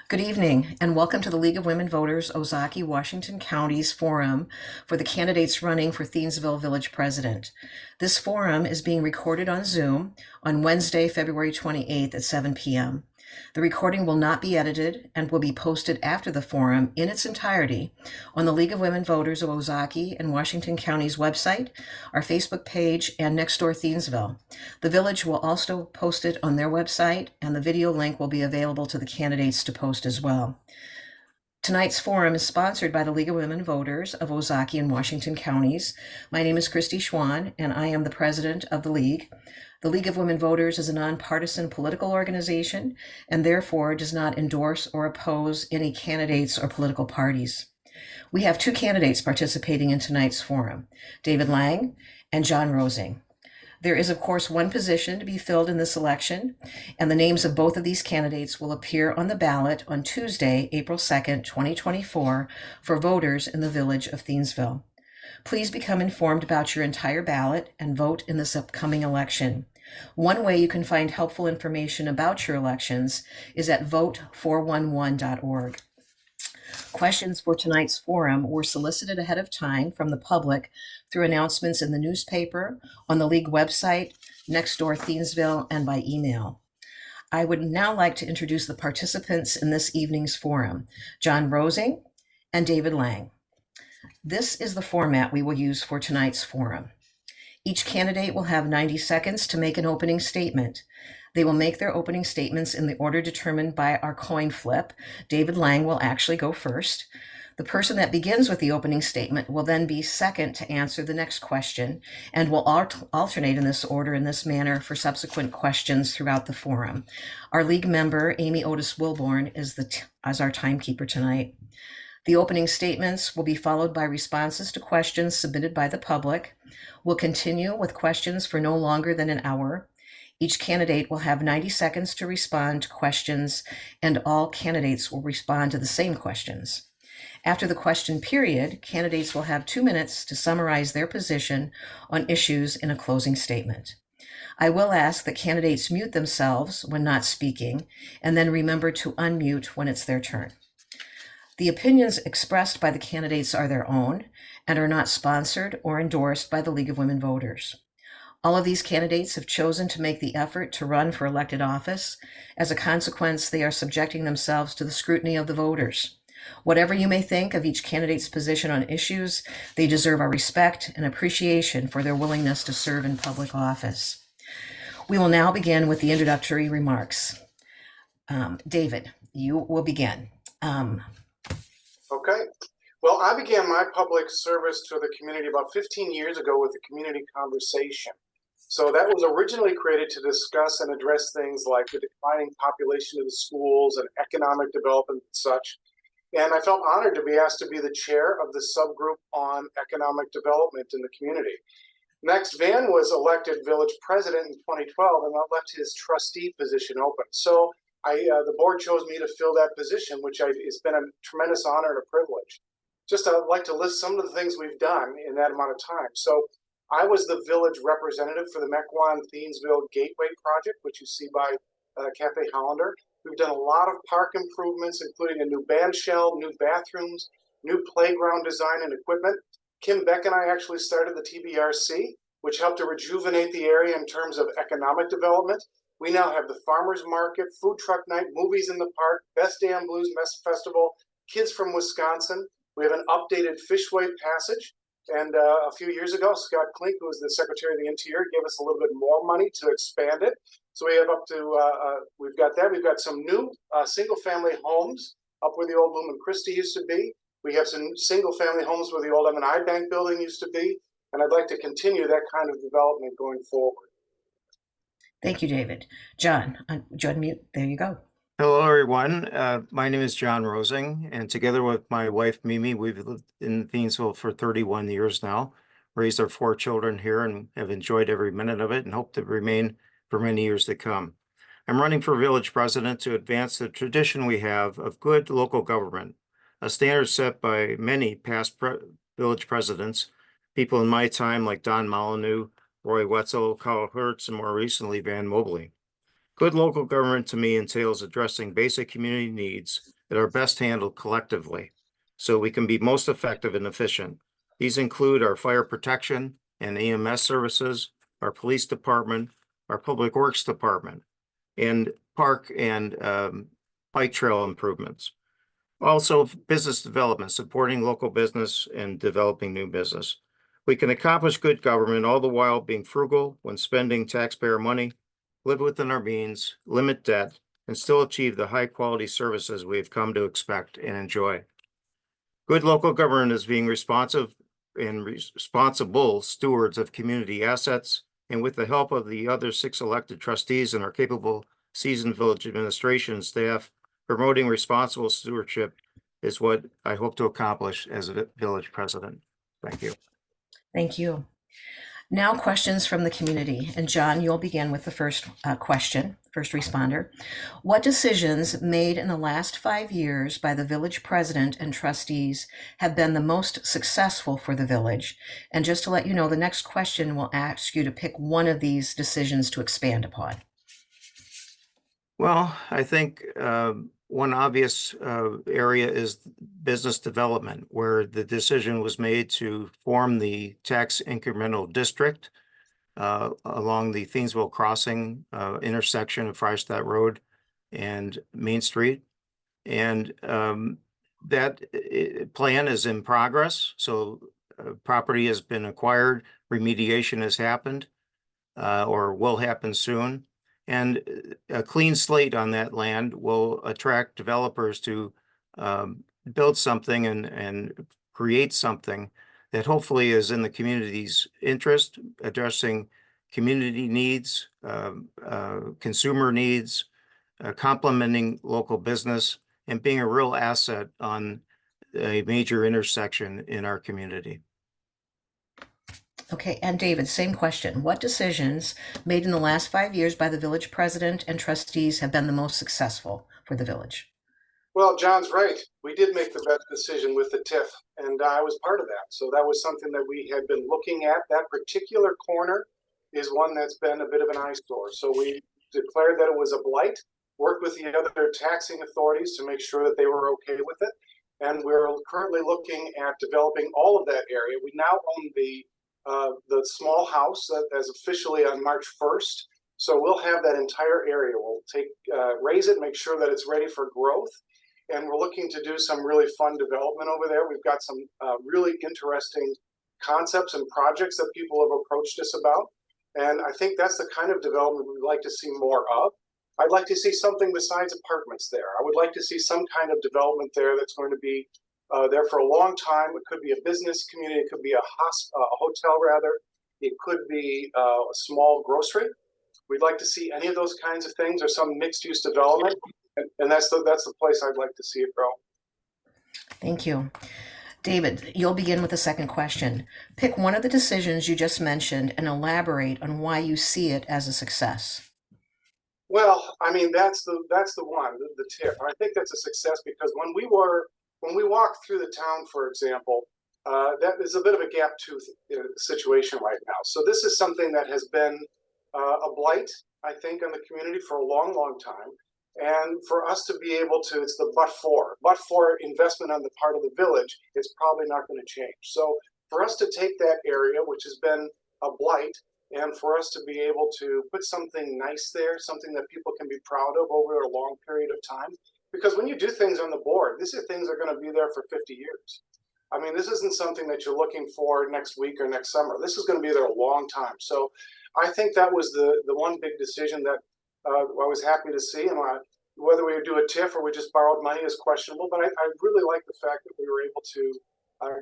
Good evening, and welcome to the League of Women Voters, Ozaukee, Washington County's forum for the candidates running for Thiensville Village President. This forum is being recorded on Zoom on Wednesday, February 28th at 7 p.m. The recording will not be edited and will be posted after the forum in its entirety on the League of Women Voters of Ozaukee and Washington County's website, our Facebook page, and Nextdoor Thiensville. The village will also post it on their website, and the video link will be available to the candidates to post as well. Tonight's forum is sponsored by the League of Women Voters of Ozaukee and Washington Counties. My name is Christy Schwann, and I am the president of the League. The League of Women Voters is a nonpartisan political organization and therefore does not endorse or oppose any candidates or political parties. We have two candidates participating in tonight's forum, David Lang and John Rosing. There is, of course, one position to be filled in this election, and the names of both of these candidates will appear on the ballot on Tuesday, April 2nd, 2024, for voters in the village of Thiensville. Please become informed about your entire ballot and vote in this upcoming election. One way you can find helpful information about your elections is at vote411.org. Questions for tonight's forum were solicited ahead of time from the public through announcements in the newspaper, on the League website, Nextdoor Thiensville, and by email. I would now like to introduce the participants in this evening's forum, John Rosing and David Lang. This is the format we will use for tonight's forum. Each candidate will have 90 seconds to make an opening statement. They will make their opening statements in the order determined by our coin flip. David Lang will actually go first. The person that begins with the opening statement will then be second to answer the next question, and will alternate in this order in this manner for subsequent questions throughout the forum. Our League member, Amy Otis Wilborn, is our timekeeper tonight. The opening statements will be followed by responses to questions submitted by the public. We'll continue with questions for no longer than an hour. Each candidate will have 90 seconds to respond to questions, and all candidates will respond to the same questions. After the question period, candidates will have 2 minutes to summarize their position on issues in a closing statement. I will ask that candidates mute themselves when not speaking, and then remember to unmute when it's their turn. The opinions expressed by the candidates are their own and are not sponsored or endorsed by the League of Women Voters. All of these candidates have chosen to make the effort to run for elected office. As a consequence, they are subjecting themselves to the scrutiny of the voters. Whatever you may think of each candidate's position on issues, they deserve our respect and appreciation for their willingness to serve in public office. We will now begin with the introductory remarks. David, you will begin. Okay. Well, I began my public service to the community about 15 years ago with the Community Conversation. So that was originally created to discuss and address things like the declining population of the schools and economic development and such. And I felt honored to be asked to be the chair of the subgroup on economic development in the community. Next, Van was elected village president in 2012 and left his trustee position open. So the board chose me to fill that position, it's been a tremendous honor and a privilege. Just I'd like to list some of the things we've done in that amount of time. So I was the village representative for the Mequon-Thiensville Gateway Project, which you see by Cafe Hollander. We've done a lot of park improvements, including a new band shell, new bathrooms, new playground design and equipment. Kim Beck and I actually started the TBRC, which helped to rejuvenate the area in terms of economic development. We now have the farmers market, food truck night, movies in the park, Best Damn Blues Festival, Kids from Wisconsin. We have an updated Fishway Passage. And a few years ago, Scott Klink, who was the Secretary of the Interior, gave us a little bit more money to expand it. So we have we've got that. We've got some new single-family homes up where the old Lumen Christie used to be. We have some single-family homes where the old M&I Bank building used to be. And I'd like to continue that kind of development going forward. Thank you, David. John, mute. There you go. Hello, everyone. My name is John Rosing, and together with my wife, Mimi, we've lived in Thiensville for 31 years now, raised our 4 children here, and have enjoyed every minute of it and hope to remain for many years to come. I'm running for village president to advance the tradition we have of good local government, a standard set by many past village presidents, people in my time like Don Molyneux, Roy Wetzel, Carl Hertz, and more recently, Van Mobley. Good local government to me entails addressing basic community needs that are best handled collectively so we can be most effective and efficient. These include our fire protection and EMS services, our police department, our public works department, and park and bike trail improvements. Also, business development, supporting local business and developing new business. We can accomplish good government all the while being frugal when spending taxpayer money, live within our means, limit debt, and still achieve the high quality services we have come to expect and enjoy. Good local government is being responsive and responsible stewards of community assets, and with the help of the other 6 elected trustees and our capable seasoned village administration staff, promoting responsible stewardship is what I hope to accomplish as a village president. Thank you. Thank you. Now questions from the community. And John, you'll begin with the first question, first responder. What decisions made in the last 5 years by the village president and trustees have been the most successful for the village? And just to let you know, the next question will ask you to pick one of these decisions to expand upon. Well, I think one obvious area is business development, where the decision was made to form the tax incremental district along the Thiensville crossing intersection of Freistadt Road and Main Street. And that plan is in progress. So property has been acquired, remediation has happened or will happen soon. And a clean slate on that land will attract developers to build something and create something that hopefully is in the community's interest, addressing community needs, consumer needs, complementing local business, and being a real asset on a major intersection in our community. Okay, and David, same question. What decisions made in the last 5 years by the village president and trustees have been the most successful for the village? Well, John's right. We did make the best decision with the TIF, and I was part of that. So that was something that we had been looking at. That particular corner is one that's been a bit of an eyesore. So we declared that it was a blight, worked with the other taxing authorities to make sure that they were okay with it. And we're currently looking at developing all of that area. We now own the small house that is officially on March 1st. So we'll have that entire area. We'll raise it, make sure that it's ready for growth. And we're looking to do some really fun development over there. We've got some really interesting concepts and projects that people have approached us about. And I think that's the kind of development we'd like to see more of. I'd like to see something besides apartments there. I would like to see some kind of development there that's going to be there for a long time. It could be a business community. It could be a hotel, rather. It could be a small grocery. We'd like to see any of those kinds of things, or some mixed-use development, and that's the place I'd like to see it grow. Thank you. David, you'll begin with the second question. Pick one of the decisions you just mentioned and elaborate on why you see it as a success. Well, I mean, that's the one, the TIF. I think that's a success because when we walk through the town, for example, that is a bit of a gap tooth situation right now. So this is something that has been a blight, I think, on the community for a long, long time. And for us to be able to, it's the but for investment on the part of the village, it's probably not going to change. So for us to take that area, which has been a blight, and for us to be able to put something nice there, something that people can be proud of over a long period of time. Because when you do things on the board, these are things that are going to be there for 50 years. I mean, this isn't something that you're looking for next week or next summer. This is going to be there a long time. So I think that was the one big decision that I was happy to see. And whether we do a TIF or we just borrowed money is questionable. But I really like the fact that we were able to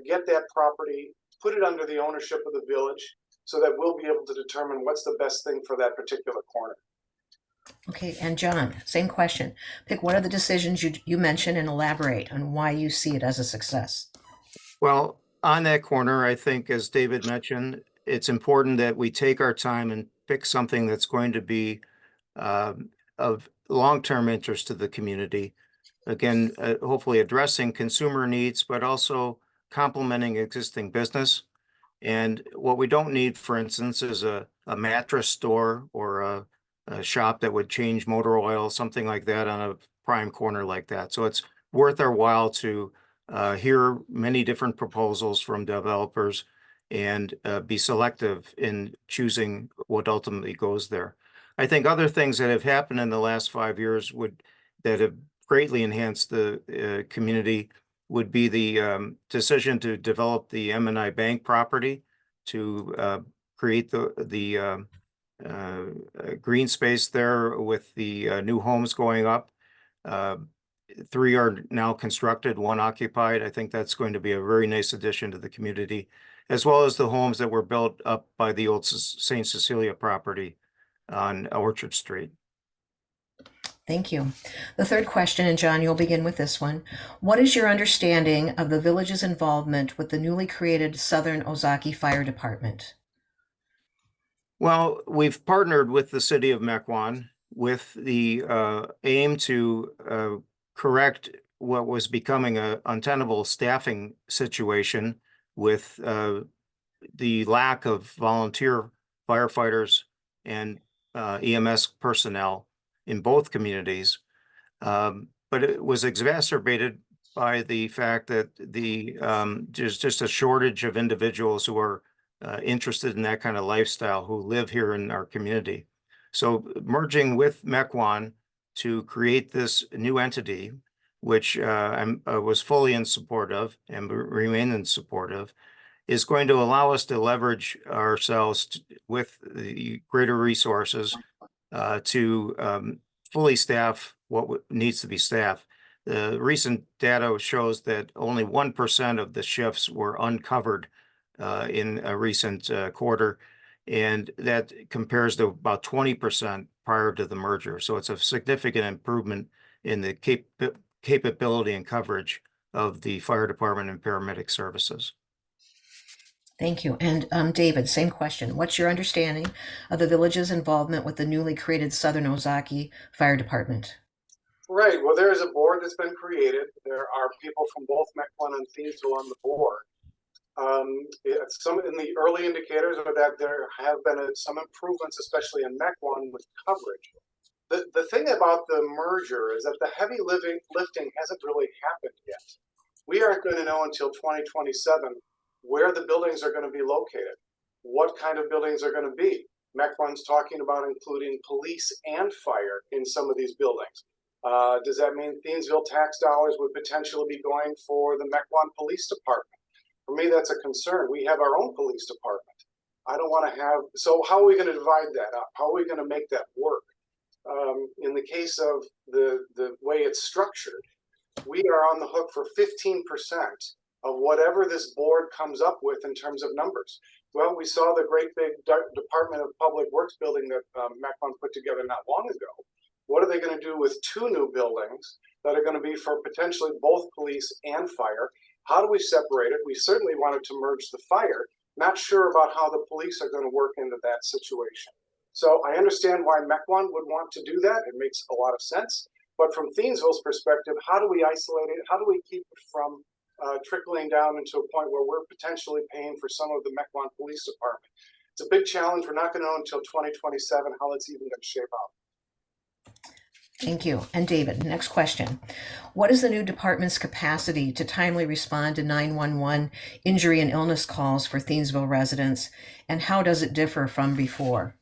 get that property, put it under the ownership of the village, so that we'll be able to determine what's the best thing for that particular corner. Okay, and John, same question. Pick one of the decisions you mentioned and elaborate on why you see it as a success. Well, on that corner, I think, as David mentioned, it's important that we take our time and pick something that's going to be of long-term interest to the community. Again, hopefully addressing consumer needs, but also complementing existing business. And what we don't need, for instance, is a mattress store or a shop that would change motor oil, something like that on a prime corner like that. So it's worth our while to hear many different proposals from developers and be selective in choosing what ultimately goes there. I think other things that have happened in the last 5 years that have greatly enhanced the community would be the decision to develop the M&I Bank property to create the green space there with the new homes going up. Uh, 3 are now constructed, 1 occupied. I think that's going to be a very nice addition to the community, as well as the homes that were built up by the old St. Cecilia property on Orchard Street. Thank you. The third question, and John, you'll begin with this one. What is your understanding of the village's involvement with the newly created Southern Ozaukee Fire Department? Well, we've partnered with the city of Mequon with the aim to correct what was becoming an untenable staffing situation with the lack of volunteer firefighters and EMS personnel in both communities. But it was exacerbated by the fact that there's just a shortage of individuals who are interested in that kind of lifestyle who live here in our community. So merging with Mequon to create this new entity, which I was fully in support of and remain in support of, is going to allow us to leverage ourselves with the greater resources to fully staff what needs to be staffed. The recent data shows that only 1% of the shifts were uncovered in a recent quarter, and that compares to about 20% prior to the merger. So it's a significant improvement in the capability and coverage of the fire department and paramedic services. Thank you. And David, same question. What's your understanding of the village's involvement with the newly created Southern Ozaukee Fire Department? Right. Well, there is a board that's been created. There are people from both Mequon and Thiensville on the board. Some in the early indicators are that there have been some improvements, especially in Mequon, with coverage. The thing about the merger is that the heavy lifting hasn't really happened yet. We aren't going to know until 2027 where the buildings are going to be located, what kind of buildings are going to be. Mequon's talking about including police and fire in some of these buildings. Does that mean Thiensville tax dollars would potentially be going for the Mequon Police Department? For me, that's a concern. We have our own police department. I don't want to have, so how are we going to divide that up? How are we going to make that work? In the case of the way it's structured, we are on the hook for 15% of whatever this board comes up with in terms of numbers. Well, we saw the great big Department of Public Works building that Mequon put together not long ago. What are they going to do with 2 new buildings that are going to be for potentially both police and fire? How do we separate it? We certainly wanted to merge the fire, not sure about how the police are going to work into that situation. So I understand why Mequon would want to do that. It makes a lot of sense. But from Thiensville's perspective, how do we isolate it? How do we keep it from trickling down into a point where we're potentially paying for some of the Mequon Police Department? It's a big challenge. We're not going to know until 2027 how it's even going to shape out. Thank you. And David, next question. What is the new department's capacity to timely respond to 911 injury and illness calls for Thiensville residents, and how does it differ from before?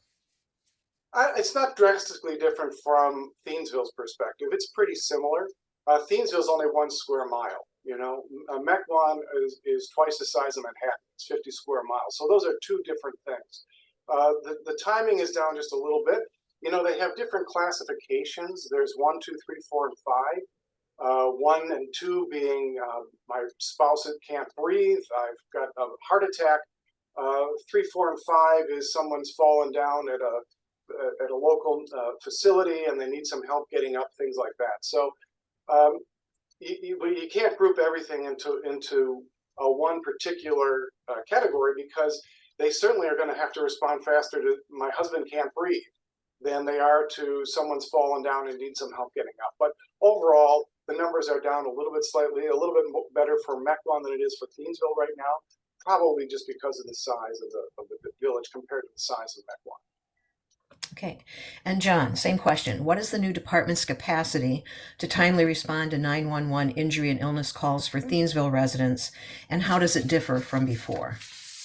It's not drastically different from Thiensville's perspective. It's pretty similar. Thiensville's only 1 square mile. You know, Mequon is twice the size of Manhattan. It's 50 square miles. So those are 2 different things. The timing is down just a little bit. You know, they have different classifications. There's 1, 2, 3, 4, and 5. 1 and 2 being my spouse can't breathe. I've got a heart attack. 3, 4, and 5 is someone's fallen down at a local facility and they need some help getting up, things like that. So you can't group everything into one particular category, because they certainly are going to have to respond faster to my husband can't breathe than they are to someone's fallen down and needs some help getting up. But overall, the numbers are down a little bit slightly, a little bit better for Mequon than it is for Thiensville right now, probably just because of the size of the village compared to the size of Mequon. Okay. And John, same question. What is the new department's capacity to timely respond to 911 injury and illness calls for Thiensville residents, and how does it differ from before?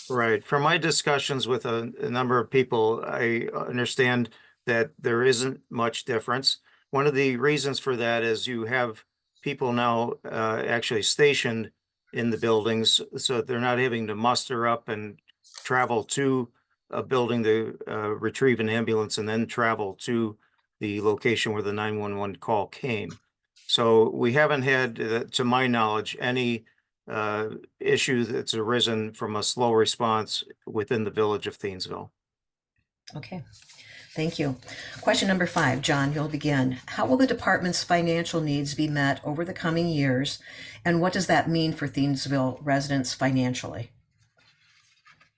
Right. From my discussions with a number of people, I understand that there isn't much difference. One of the reasons for that is you have people now actually stationed in the buildings, so they're not having to muster up and travel to a building to retrieve an ambulance and then travel to the location where the 911 call came. So we haven't had, to my knowledge, any issue that's arisen from a slow response within the village of Thiensville. Okay. Thank you. Question number 5, John, you'll begin. How will the department's financial needs be met over the coming years, and what does that mean for Thiensville residents financially?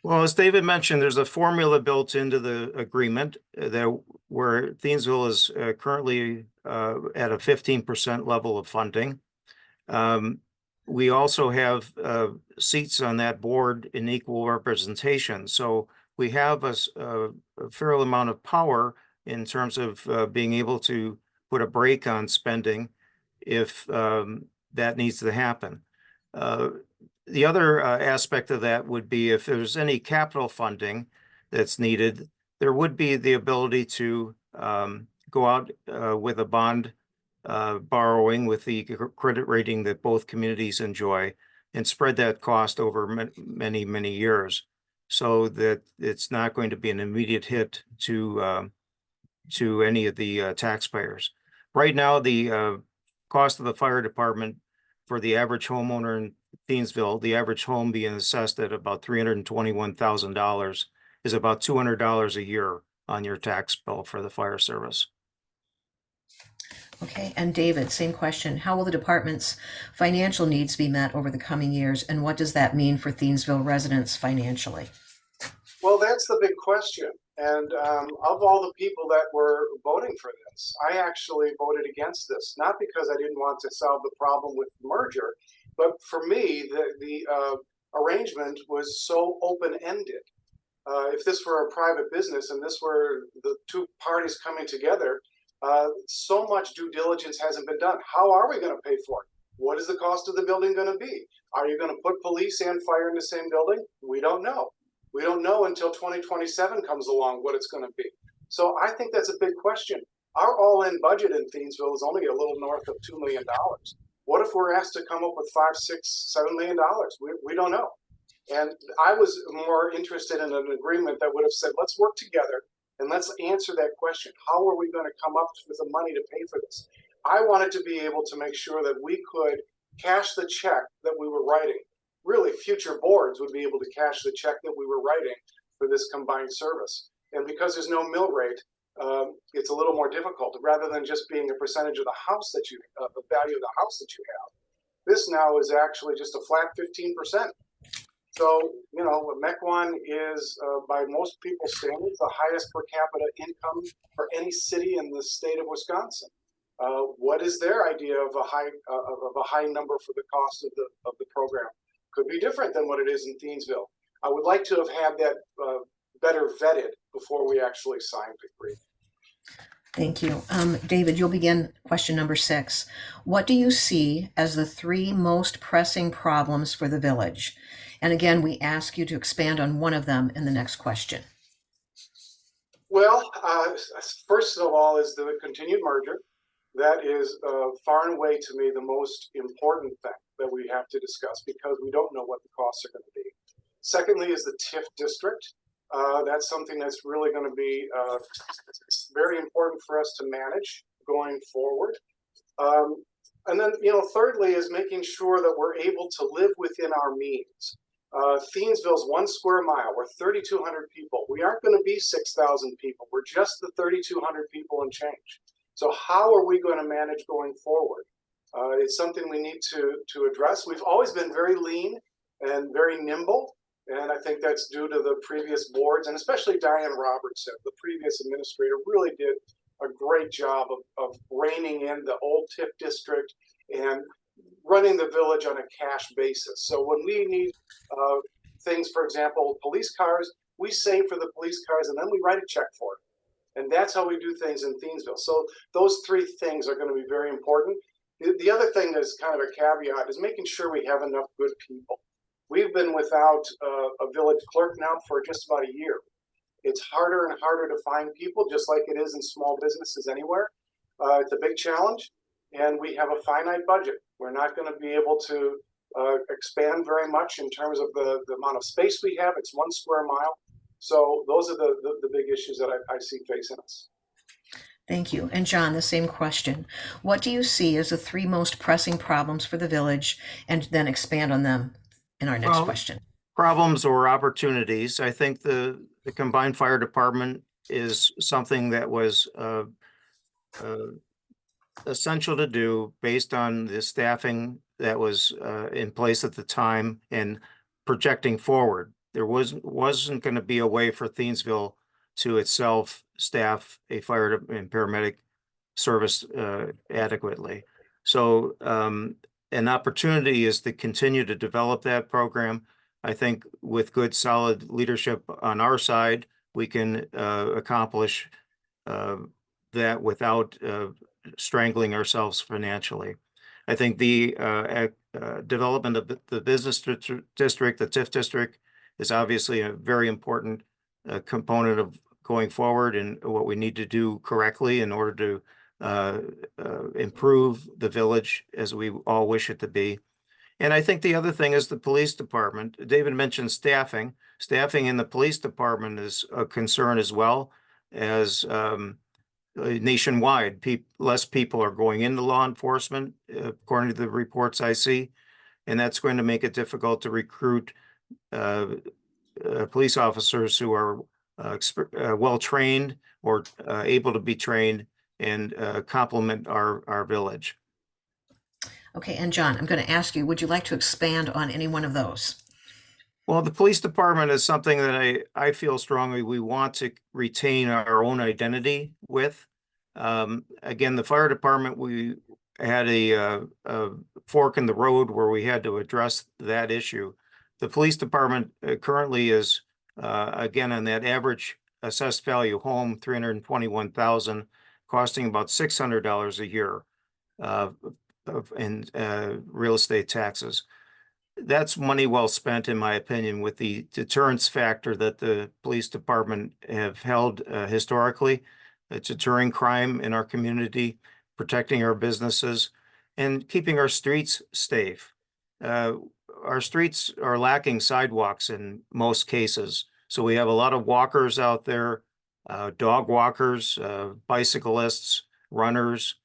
Well, as David mentioned, there's a formula built into the agreement that where Thiensville is currently at a 15% level of funding. We also have seats on that board in equal representation. So we have a fair amount of power in terms of being able to put a brake on spending if that needs to happen. The other aspect of that would be if there's any capital funding that's needed, there would be the ability to go out with a bond borrowing with the credit rating that both communities enjoy and spread that cost over many, many years so that it's not going to be an immediate hit to any of the taxpayers. Right now, the cost of the fire department for the average homeowner in Thiensville, the average home being assessed at about $321,000, is about $200 a year on your tax bill for the fire service. Okay, and David, same question. How will the department's financial needs be met over the coming years, and what does that mean for Thiensville residents financially? Well, that's the big question. And of all the people that were voting for this, I actually voted against this, not because I didn't want to solve the problem with the merger, but for me, the arrangement was so open-ended. If this were a private business and this were the two parties coming together, so much due diligence hasn't been done. How are we going to pay for it? What is the cost of the building going to be? Are you going to put police and fire in the same building? We don't know. We don't know until 2027 comes along what it's going to be. So I think that's a big question. Our all-in budget in Thiensville is only a little north of $2 million. What if we're asked to come up with $5, $6, $7 million? We don't know. And I was more interested in an agreement that would have said, let's work together and let's answer that question. How are we going to come up with the money to pay for this? I wanted to be able to make sure that we could cash the check that we were writing. Really, future boards would be able to cash the check that we were writing for this combined service. And because there's no mill rate, it's a little more difficult. Rather than just being a percentage of the house that you, the value of the house that you have, this now is actually just a flat 15%. So, you know, Mequon is, by most people's standards, the highest per capita income for any city in the state of Wisconsin. What is their idea of a high number for the cost of the program? Could be different than what it is in Thiensville. I would like to have had that better vetted before we actually signed the agreement. Thank you. David, you'll begin question number 6. What do you see as the 3 most pressing problems for the village? And again, we ask you to expand on one of them in the next question. Well, first of all is the continued merger. That is far and away to me the most important thing that we have to discuss because we don't know what the costs are going to be. Secondly is the TIF district. That's something that's really going to be very important for us to manage going forward. And then, you know, thirdly is making sure that we're able to live within our means. Thiensville's 1 square mile. We're 3,200 people. We aren't going to be 6,000 people. We're just the 3,200 people and change. So how are we going to manage going forward? It's something we need to address. We've always been very lean and very nimble. And I think that's due to the previous boards, and especially Diane Robertson, the previous administrator, really did a great job of reining in the old TIF district and running the village on a cash basis. So when we need things, for example, police cars, we save for the police cars and then we write a check for it. And that's how we do things in Thiensville. So those three things are going to be very important. The other thing that's kind of a caveat is making sure we have enough good people. We've been without a village clerk now for just about a year. It's harder and harder to find people, just like it is in small businesses anywhere. It's a big challenge, and we have a finite budget. We're not going to be able to expand very much in terms of the amount of space we have. It's 1 square mile. So those are the big issues that I see facing us. Thank you. And John, the same question. What do you see as the 3 most pressing problems for the village, and then expand on them in our next Well, question? Problems or opportunities. I think the combined fire department is something that was essential to do based on the staffing that was in place at the time and projecting forward. There wasn't going to be a way for Thiensville to itself staff a fire and paramedic service adequately. So an opportunity is to continue to develop that program. I think with good, solid leadership on our side, we can accomplish that without strangling ourselves financially. I think the development of the business district, the TIF district, is obviously a very important component of going forward and what we need to do correctly in order to improve the village as we all wish it to be. And I think the other thing is the police department. David mentioned staffing. Staffing in the police department is a concern as well as nationwide. Less people are going into law enforcement, according to the reports I see, and that's going to make it difficult to recruit police officers who are well trained or able to be trained and complement our village. Okay, and John, I'm going to ask you, would you like to expand on any one of those? Well, the police department is something that I feel strongly we want to retain our own identity with. Again, the fire department, we had a fork in the road where we had to address that issue. The police department currently is, again, on that average assessed value home, $321,000, costing about $600 a year in real estate taxes. That's money well spent, in my opinion, with the deterrence factor that the police department have held historically. It's deterring crime in our community, protecting our businesses, and keeping our streets safe. Our streets are lacking sidewalks in most cases. So we have a lot of walkers out there, dog walkers, bicyclists, runners,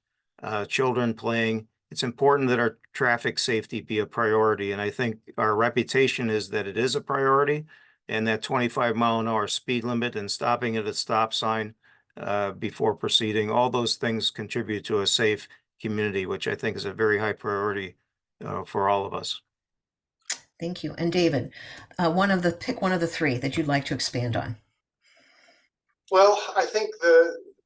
children playing. It's important that our traffic safety be a priority. And I think our reputation is that it is a priority, and that 25-mile-an-hour speed limit and stopping at a stop sign before proceeding, all those things contribute to a safe community, which I think is a very high priority for all of us. Thank you. And David, pick one of the 3 that you'd like to expand on. Well, I think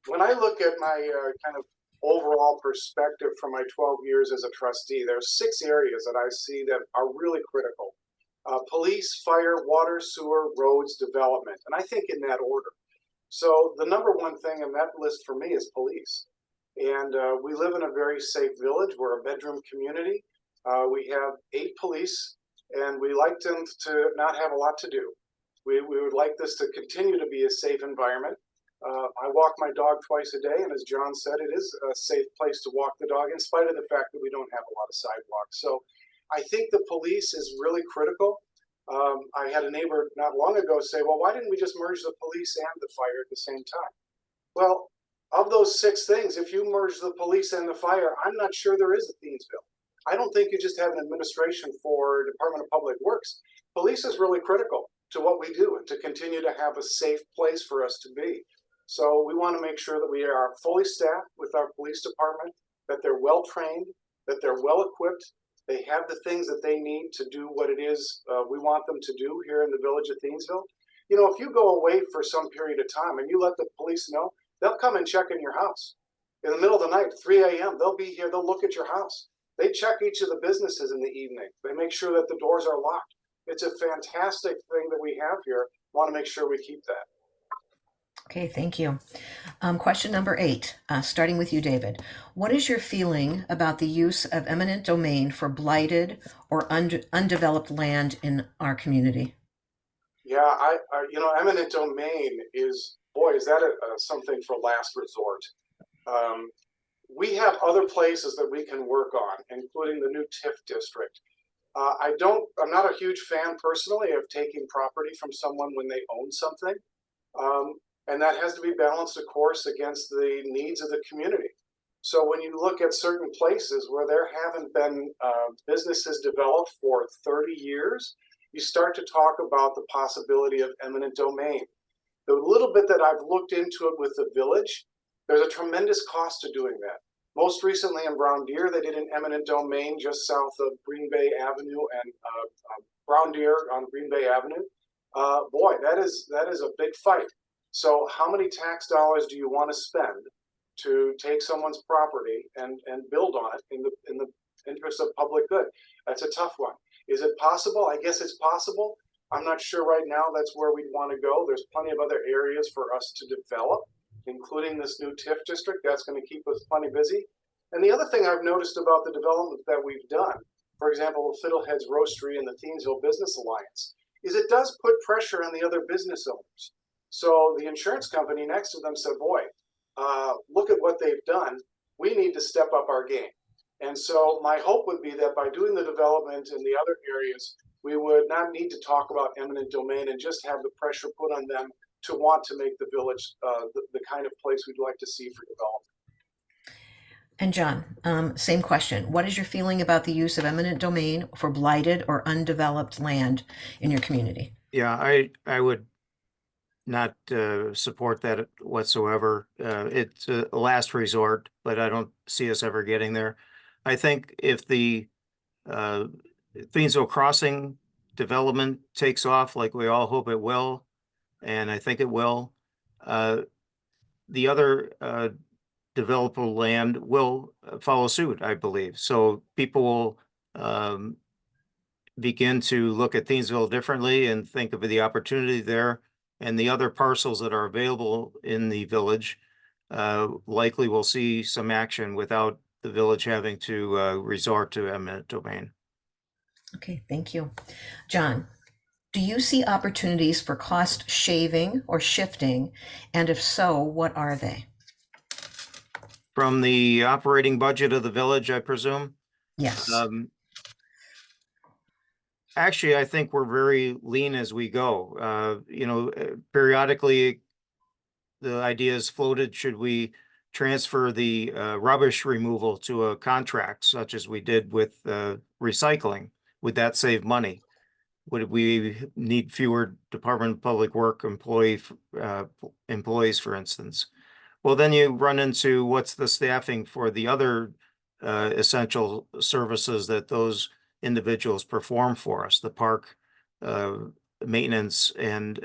when I look at my kind of overall perspective from my 12 years as a trustee, there's 6 areas that I see that are really critical. Police, fire, water, sewer, roads, development, and I think in that order. So the number one thing on that list for me is police. And we live in a very safe village. We're a bedroom community. We have 8 police, and we like them to not have a lot to do. We would like this to continue to be a safe environment. I walk my dog twice a day, and as John said, it is a safe place to walk the dog in spite of the fact that we don't have a lot of sidewalks. So I think the police is really critical. I had a neighbor not long ago say, well, why didn't we just merge the police and the fire at the same time? Well, of those 6 things, if you merge the police and the fire, I'm not sure there is a Thiensville. I don't think you just have an administration for Department of Public Works. Police is really critical to what we do and to continue to have a safe place for us to be. So we want to make sure that we are fully staffed with our police department, that they're well trained, that they're well equipped, they have the things that they need to do what it is we want them to do here in the village of Thiensville. You know, if you go away for some period of time and you let the police know, they'll come and check in your house. In the middle of the night, 3 a.m., they'll be here, they'll look at your house. They check each of the businesses in the evening. They make sure that the doors are locked. It's a fantastic thing that we have here. Want to make sure we keep that. Okay, thank you. Question number 8, starting with you, David. What is your feeling about the use of eminent domain for blighted or undeveloped land in our community? Yeah, eminent domain is, boy, is that something for last resort. Um, we have other places that we can work on, including the new TIF district. I'm not a huge fan personally of taking property from someone when they own something. Um, and that has to be balanced, of course, against the needs of the community. So when you look at certain places where there haven't been businesses developed for 30 years, you start to talk about the possibility of eminent domain. The little bit that I've looked into it with the village, there's a tremendous cost to doing that. Most recently in Brown Deer, they did an eminent domain just south of Green Bay Avenue and Brown Deer on Green Bay Avenue. Boy, that is a big fight. So how many tax dollars do you want to spend to take someone's property and build on it in the interest of public good? That's a tough one. Is it possible? I guess it's possible. I'm not sure right now that's where we'd want to go. There's plenty of other areas for us to develop, including this new TIF district. That's going to keep us plenty busy. And the other thing I've noticed about the development that we've done, for example, with Fiddlehead's Roastery and the Thiensville Business Alliance, is it does put pressure on the other business owners. So the insurance company next to them said, boy, look at what they've done. We need to step up our game. And so my hope would be that by doing the development in the other areas, we would not need to talk about eminent domain and just have the pressure put on them to want to make the village the kind of place we'd like to see for development. And John, same question. What is your feeling about the use of eminent domain for blighted or undeveloped land in your community? Yeah, I would not support that whatsoever. It's a last resort, but I don't see us ever getting there. I think if the Thiensville Crossing development takes off like we all hope it will, and I think it will, the other developable land will follow suit, I believe. So people will begin to look at Thiensville differently and think of the opportunity there. And the other parcels that are available in the village likely will see some action without the village having to resort to eminent domain. Okay, thank you. John, do you see opportunities for cost shaving or shifting? And if so, what are they? From the operating budget of the village, I presume? Yes. Actually, I think we're very lean as we go. Periodically, the idea is floated, should we transfer the rubbish removal to a contract, such as we did with recycling? Would that save money? Would we need fewer Department of Public Work employees, for instance? Well, then you run into what's the staffing for the other essential services that those individuals perform for us, the park maintenance and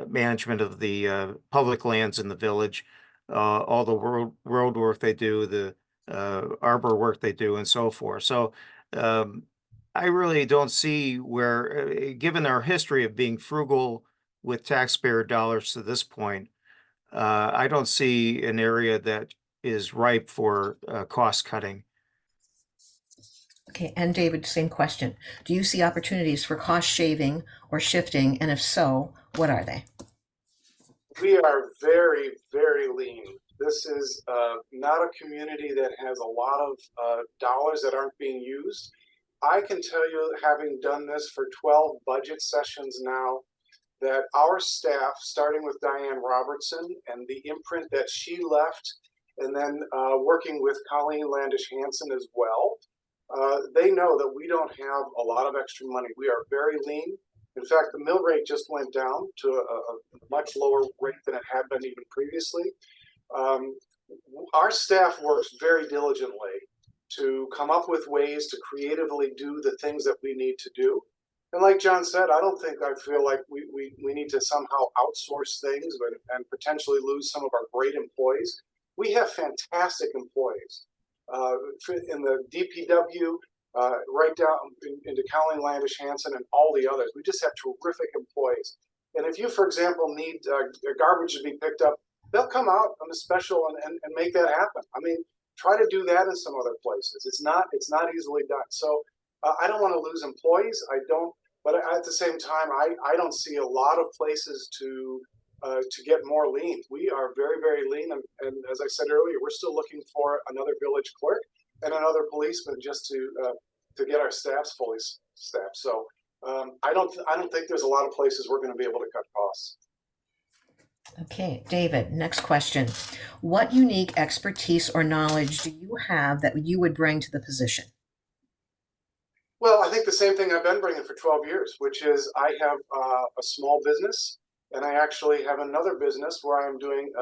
management of the public lands in the village, all the road work they do, the arbor work they do, and so forth. So I really don't see where, given our history of being frugal with taxpayer dollars to this point, I don't see an area that is ripe for cost cutting. Okay, and David, same question. Do you see opportunities for cost shaving or shifting? And if so, what are they? We are very, very lean. This is not a community that has a lot of dollars that aren't being used. I can tell you, having done this for 12 budget sessions now, that our staff, starting with Diane Robertson and the imprint that she left, and then working with Colleen Landish Hansen as well, they know that we don't have a lot of extra money. We are very lean. In fact, the mill rate just went down to a much lower rate than it had been even previously. Our staff works very diligently to come up with ways to creatively do the things that we need to do. And like John said, I feel like we need to somehow outsource things and potentially lose some of our great employees. We have fantastic employees in the DPW, right down into Colleen Landish Hansen and all the others. We just have terrific employees. And if you, for example, need garbage to be picked up, they'll come out on a special and make that happen. I mean, try to do that in some other places. It's not easily done. So I don't want to lose employees. I don't, but at the same time, I don't see a lot of places to get more lean. We are very, very lean, and as I said earlier, we're still looking for another village clerk and another policeman just to get our staffs fully staffed. So I don't think there's a lot of places we're going to be able to cut costs. Okay, David, next question. What unique expertise or knowledge do you have that you would bring to the position? Well, I think the same thing I've been bringing for 12 years, which is I have a small business, and I actually have another business where I'm doing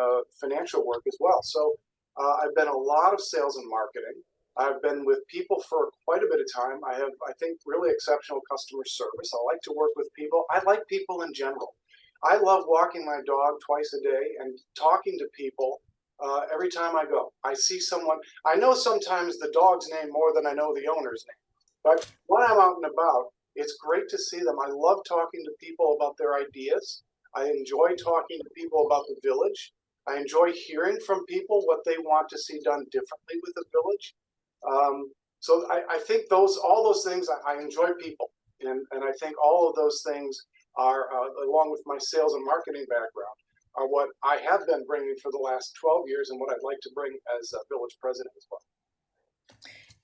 financial work as well. So I've been a lot of sales and marketing. I've been with people for quite a bit of time. I have, I think, really exceptional customer service. I like to work with people. I like people in general. I love walking my dog twice a day and talking to people every time I go. I see someone, I know sometimes the dog's name more than I know the owner's name. But when I'm out and about, it's great to see them. I love talking to people about their ideas. I enjoy talking to people about the village. I enjoy hearing from people what they want to see done differently with the village. So I think all those things, I enjoy people. And I think all of those things are, along with my sales and marketing background, are what I have been bringing for the last 12 years and what I'd like to bring as a village president as well.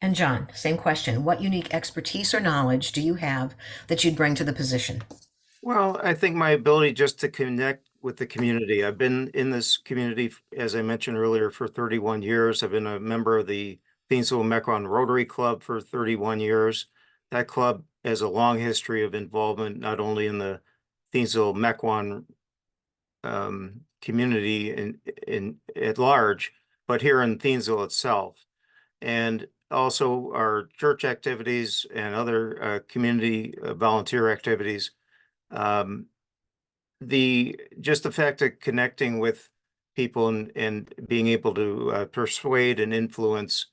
And John, same question. What unique expertise or knowledge do you have that you'd bring to the position? Well, I think my ability just to connect with the community. I've been in this community, as I mentioned earlier, for 31 years. I've been a member of the Thiensville-Mequon Rotary Club for 31 years. That club has a long history of involvement, not only in the Thiensville-Mequon community in at large, but here in Thiensville itself. And also our church activities and other community volunteer activities. Just the fact of connecting with people and being able to persuade and influence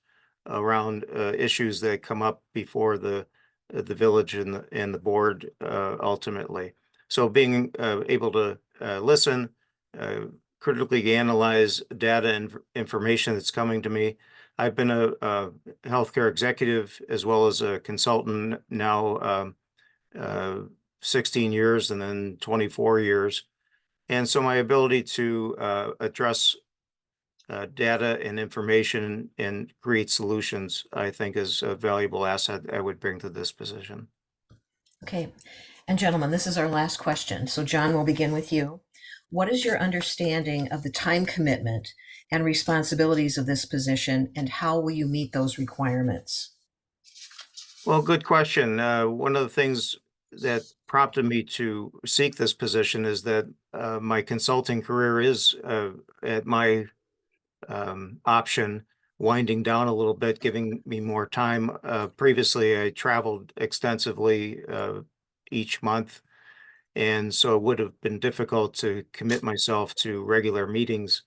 around issues that come up before the village and the board ultimately. So being able to listen, critically analyze data and information that's coming to me. I've been a healthcare executive as well as a consultant now 16 years and then 24 years. And so my ability to address data and information and create solutions, I think, is a valuable asset I would bring to this position. Okay. And gentlemen, this is our last question. So John, we'll begin with you. What is your understanding of the time commitment and responsibilities of this position, and how will you meet those requirements? Well, good question. One of the things that prompted me to seek this position is that my consulting career is at my option winding down a little bit, giving me more time. Previously, I traveled extensively each month, and so it would have been difficult to commit myself to regular meetings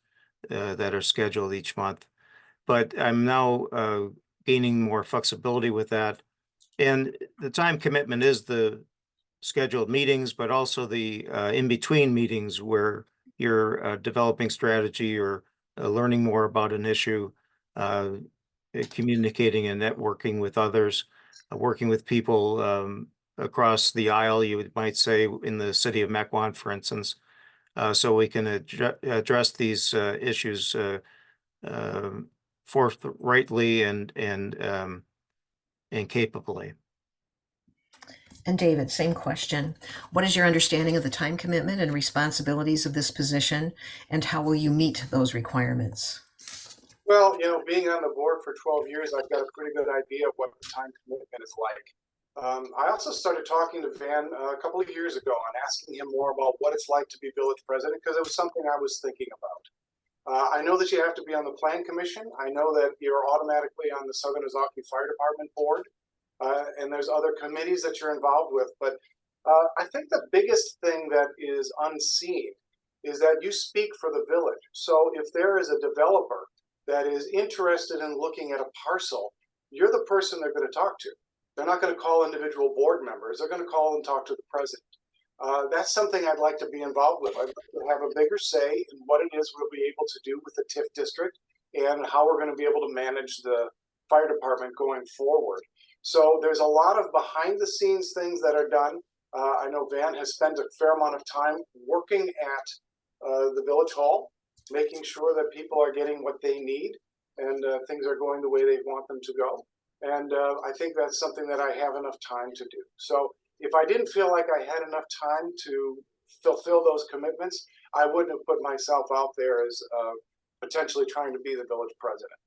that are scheduled each month. But I'm now gaining more flexibility with that. And the time commitment is the scheduled meetings, but also the in-between meetings where you're developing strategy or learning more about an issue, communicating and networking with others, working with people across the aisle, you might say, in the city of Mequon, for instance, so we can address these issues forthrightly and capably. And David, same question. What is your understanding of the time commitment and responsibilities of this position, and how will you meet those requirements? Well, being on the board for 12 years, I've got a pretty good idea of what the time commitment is like. I also started talking to Van a couple of years ago and asking him more about what it's like to be village president, because it was something I was thinking about. I know that you have to be on the plan commission. I know that you're automatically on the Southern Ozaukee Fire Department board, and there's other committees that you're involved with. But I think the biggest thing that is unseen is that you speak for the village. So if there is a developer that is interested in looking at a parcel, you're the person they're going to talk to. They're not going to call individual board members. They're going to call and talk to the president. That's something I'd like to be involved with. I'd like to have a bigger say in what it is we'll be able to do with the TIF district and how we're going to be able to manage the fire department going forward. So there's a lot of behind the scenes things that are done. I know Van has spent a fair amount of time working at the village hall, making sure that people are getting what they need and things are going the way they want them to go. And I think that's something that I have enough time to do. So if I didn't feel like I had enough time to fulfill those commitments, I wouldn't have put myself out there as potentially trying to be the village president.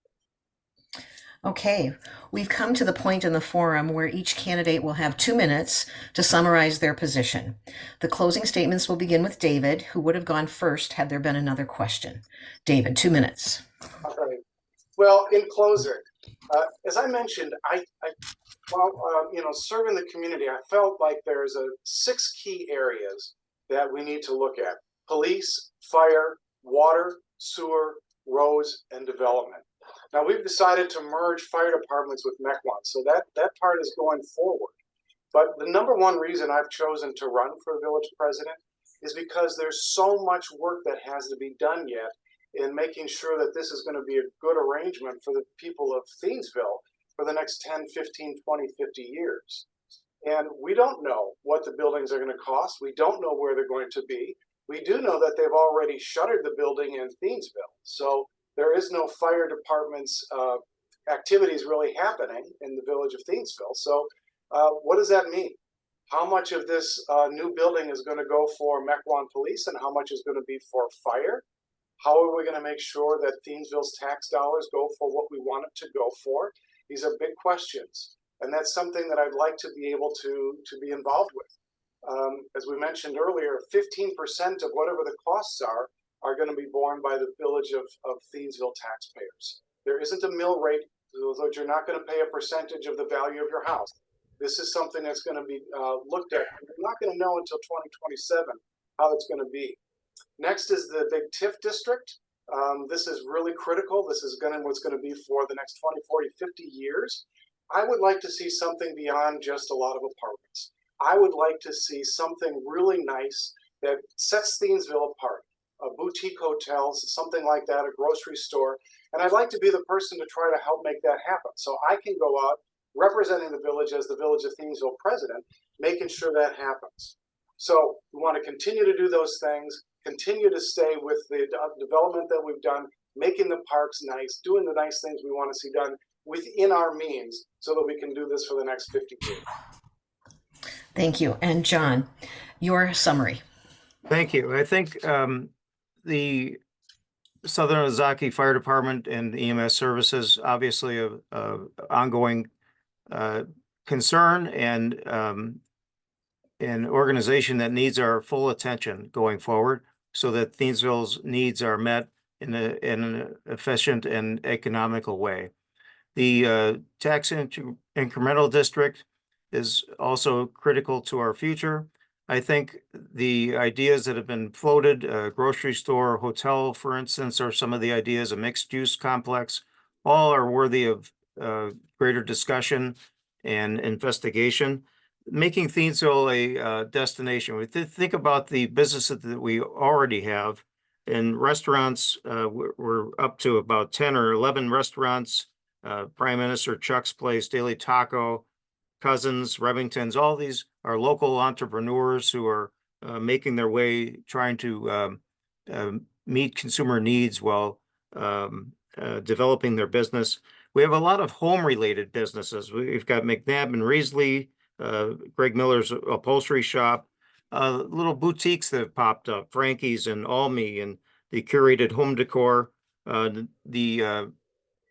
Okay, we've come to the point in the forum where each candidate will have 2 minutes to summarize their position. The closing statements will begin with David, who would have gone first had there been another question. David, 2 minutes. All right. Well, in closing, as I mentioned, serving the community, I felt like there's 6 key areas that we need to look at: police, fire, water, sewer, roads, and development. Now, we've decided to merge fire departments with Mequon, so that part is going forward. But the number one reason I've chosen to run for village president is because there's so much work that has to be done yet in making sure that this is going to be a good arrangement for the people of Thiensville for the next 10, 15, 20, 50 years. And we don't know what the buildings are going to cost. We don't know where they're going to be. We do know that they've already shuttered the building in Thiensville. So there is no fire department's activities really happening in the village of Thiensville. So what does that mean? How much of this new building is going to go for Mequon Police and how much is going to be for fire? How are we going to make sure that Thiensville's tax dollars go for what we want it to go for? These are big questions. And that's something that I'd like to be able to be involved with. As we mentioned earlier, 15% of whatever the costs are going to be borne by the village of Thiensville taxpayers. There isn't a mill rate, so you're not going to pay a percentage of the value of your house. This is something that's going to be looked at. We're not going to know until 2027 how it's going to be. Next is the big TIF district. This is really critical. This is what's going to be for the next 20, 40, 50 years. I would like to see something beyond just a lot of apartments. I would like to see something really nice that sets Thiensville apart. Boutique hotels, something like that, a grocery store. And I'd like to be the person to try to help make that happen. So I can go out representing the village as the Village of Thiensville president, making sure that happens. So we want to continue to do those things, continue to stay with the development that we've done, making the parks nice, doing the nice things we want to see done within our means so that we can do this for the next 50 years. Thank you. And John, your summary. Thank you. I think the Southern Ozaukee Fire Department and EMS services, obviously a ongoing concern and an organization that needs our full attention going forward so that Thiensville's needs are met in an efficient and economical way. The tax incremental district is also critical to our future. I think the ideas that have been floated, grocery store, hotel, for instance, are some of the ideas, a mixed use complex, all are worthy of greater discussion and investigation. Making Thiensville a destination. We think about the businesses that we already have. In restaurants, we're up to about 10 or 11 restaurants, Prime Minister Chuck's Place, Daily Taco, Cousins, Remington's, all these are local entrepreneurs who are making their way, trying to meet consumer needs while developing their business. We have a lot of home-related businesses. We've got McNabb and Reesley, Greg Miller's upholstery shop, little boutiques that have popped up, Frankie's and Almi, and the curated home decor, the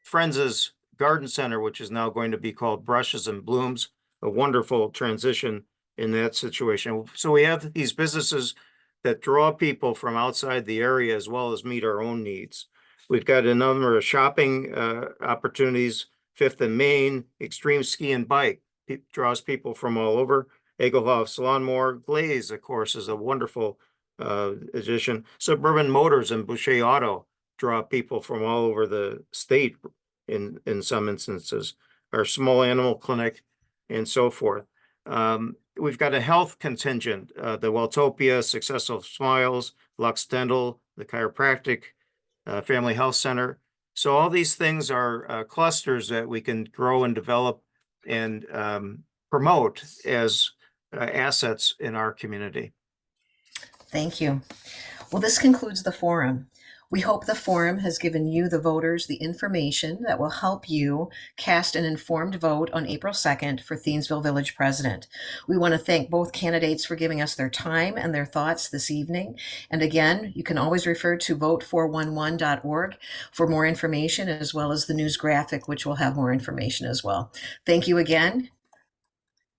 Friends' Garden Center, which is now going to be called Brushes and Blooms, a wonderful transition in that situation. So we have these businesses that draw people from outside the area as well as meet our own needs. We've got a number of shopping opportunities, Fifth and Main, Extreme Ski and Bike, draws people from all over. Egelhof's Lawnmower, Glaze, of course, is a wonderful addition. Suburban Motors and Boucher Auto draw people from all over the state in some instances. Our small animal clinic and so forth. we've got a health contingent, the Welltopia, Successful Smiles, Lux Dental, the chiropractic, Family Health Center. So all these things are clusters that we can grow and develop and promote as assets in our community. Thank you. Well, this concludes the forum. We hope the forum has given you, the voters, the information that will help you cast an informed vote on April 2nd for Thiensville Village President. We want to thank both candidates for giving us their time and their thoughts this evening. And again, you can always refer to vote411.org for more information, as well as the news graphic, which will have more information as well. Thank you again,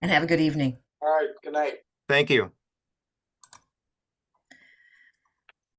and have a good evening. All right, good night. Thank you.